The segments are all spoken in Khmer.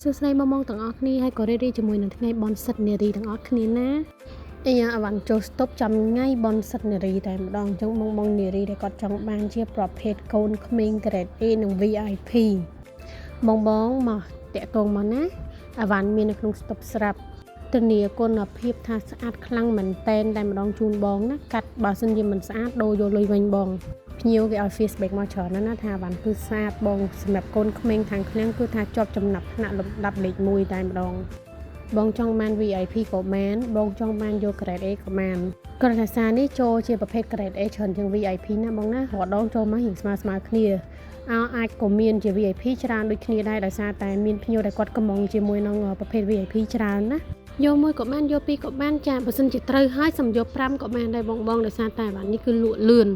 សួស្តីបងៗទាំងអស់គ្នាហើយក៏រីករាយជាមួយនឹងថ្ងៃបុណ្យសប្តាហ៍នារីទាំងអស់គ្នាណាអវ៉ាន់ចូលស្តុបចាំថ្ងៃបុណ្យសប្តាហ៍នារីតែម្ដងអញ្ចឹងបងនារីដែលគាត់ចង់បានជាប្រភេទកូនក្មេង Grade A និង VIP បងមកតាក់ទងមកណាអវ៉ាន់មាននៅក្នុងស្តុបស្រាប់ធានាគុណភាពថាស្អាតខ្លាំងមែនតែម្ដងជូនបងណាកាត់បើសិនជាមិនស្អាតដូរយកលុយវិញបងភ្ញៀវគេឲ្យ feedback មកច្រើនណាស់ថាវ៉ាន់គឺស្អាតបងសម្រាប់កូនក្មេងខាងឃ្លាំងគឺថាជាប់ចំណាប់ថ្នាក់លំដាប់លេខ1តែម្ដងបងចង់បាន VIP ក៏បានបងចង់បានយក Grade A ក៏បានគ្រាន់តែសារនេះចូលជាប្រភេទ Grade A ច្រើនជាង VIP ណាបងណារដងចូលមករៀងស្មើគ្នាអាចក៏មានជា VIP ច្រើនដូចគ្នាដែរដោយសារតែមានភ្ញៀវដែលគាត់កំងជាមួយនឹងប្រភេទ VIP ច្រើនណាយកមួយក៏បានយកពីរក៏បានចាបើសិនជាត្រូវហើយសំយក5ក៏បានដែរបងដោយសារតែបាទនេះគឺលក់លឿន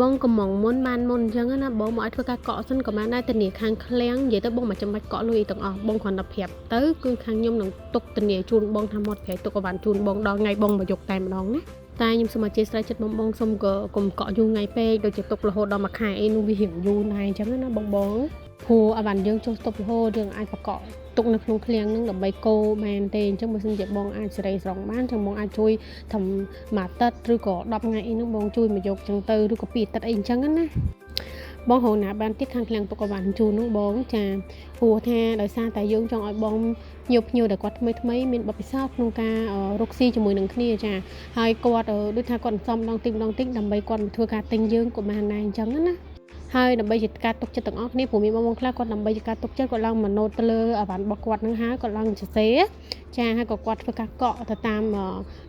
បងកំងមុនបានមុនអញ្ចឹងណាបងមកឲ្យធ្វើការកក់សិនក៏បានដែរធានាខាងឃ្លាំងនិយាយទៅបងមិនចាំបាច់កក់លុយទាំងអស់បងគ្រាន់តែប្រាប់ទៅគឺខាងខ្ញុំនឹងទុកធានាជូនបងថាមកប្រែទុកអវ៉ាន់ជូនបងដល់ថ្ងៃបងមកយកតែម្ដងណាតែខ្ញុំសូមអធិស្ឋានចិត្តបងសូមកុំកក់យូរថ្ងៃពេកដូចជាទុករហូតដល់មួយខែអីនោះវារៀងយូរណាស់អញ្ចឹងណាបងព្រោះអវ៉ាន់យើងចុះស្តុបរហូតយើងអាចបកក់ទុកនៅក្នុងឃ្លាំងនឹងដើម្បីកោបានទេអញ្ចឹងបើសិនជាបងអាចសេរីស្រង់បានចឹងបងអាចជួយធ្វើមួយអាទិត្យឬក៏10ថ្ងៃអីនោះបងជួយមកយកចឹងទៅឬក៏2អាទិត្យអីអញ្ចឹងណាបងហៅណាបានទៀតខាងឃ្លាំងទុកអវ៉ាន់ជូននោះបងចាព្រោះថាដោយសារតែយើងចង់ឲ្យបងញើបភ្ញៀវដែលគាត់ថ្មីមានបទពិសោធន៍ក្នុងការរកស៊ីជាមួយនឹងគ្នាចាហើយគាត់ដូចថាគាត់សំដងតិចដើម្បីគាត់មកធ្វើការទិញយើងក៏បានដែរអញ្ចឹងណាហើយដើម្បីជាការទុកចិត្តទាំងអស់គ្នាព្រោះមានបងខ្លះគាត់ដើម្បីជាការទុកចិត្តគាត់ឡើងមកណូតទៅលើអវ៉ាន់របស់គាត់នឹងហើយគាត់ឡើងសរសេរចាហើយក៏គាត់ធ្វើការកក់ទៅតាម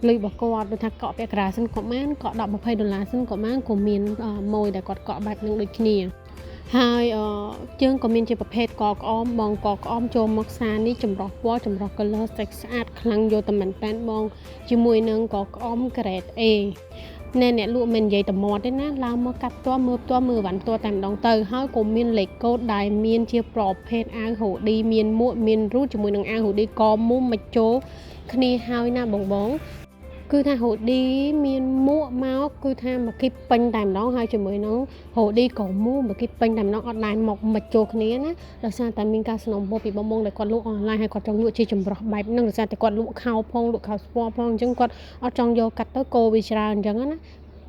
លុយរបស់គាត់ដូចថាកក់ពាក់ក្រាសិនក៏បានកក់$10-20សិនក៏បានក៏មានម៉ួយដែលគាត់កក់បែបនឹងដូចគ្នាហើយយើងក៏មានជាប្រភេទកក្អមបងកក្អមចូលមកសានេះចម្រុះពណ៌ចម្រុះ color ស្អាតខ្លាំងយកតែមែនតែនបងជាមួយនឹងកក្អម Grade Aអ្នកលក់មិននិយាយតែមាត់ទេណាឡើងមកកាត់ផ្ទាល់មើលផ្ទាល់មើលវ៉ាន់ផ្ទាល់តែម្ដងទៅហើយក៏មានលេខកូដដែលមានជាប្រភេទអាវហូឌីមានមួកមានរូតជាមួយនឹងអាវហូឌីកមុំមកចូលគ្នាហើយណាបងគឺថាហូឌីមានមួកមកគឺថាមកគីបពេញតែម្ដងហើយជាមួយនឹងហូឌីក៏មូមកគីបពេញតែម្ដងអត់ដែរមកចូលគ្នាណាដោយសារតែមានការสนับสนุนពីបងដែលគាត់លក់អនឡាញហើយគាត់ចង់លក់ជាចម្រុះបែបហ្នឹងដោយសារតែគាត់លក់ខោផងលក់ខោស្ពណ៌ផងអញ្ចឹងគាត់អត់ចង់យកកាត់ទៅកោវាច្រើនអញ្ចឹងណា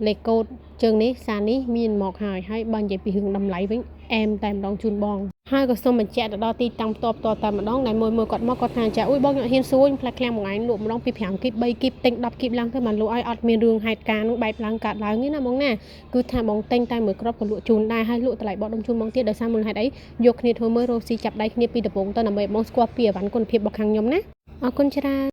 លេខកូដជើងនេះសារនេះមានមកហើយបើនិយាយពីរឿងតម្លៃវិញអែមតែម្ដងជូនបងហើយក៏សូមបញ្ជាក់ទៅដល់ទីតាំងផ្ទាល់តែម្ដងដែលមួយគាត់មកគាត់ថាចាអុយបងខ្ញុំហ៊ានសួរខ្ញុំផ្លែឃ្លាំងមួយថ្ងៃលក់ម្ដងពី5គីប3គីបទិញ10គីបឡើងទៅបានលក់ឲ្យអត់មានរឿងហេតុការណ៍នោះបែបឡើងកាត់ឡើងទេណាបងណាគឺថាបងទិញតែមួយគ្រាប់ក៏លក់ជូនដែរហើយលក់តម្លៃបោះដុំជូនបងទៀតដោយសារមូលហេតុអីយកគ្នាធ្វើមើលរកស៊ីចាប់ដៃគ្នាពីដំបូងទៅដើម្បីបងស្គាល់ពីអវ៉ាន់គុណភាពរបស់ខាងខ្ញុំណាអរគុណច្រើន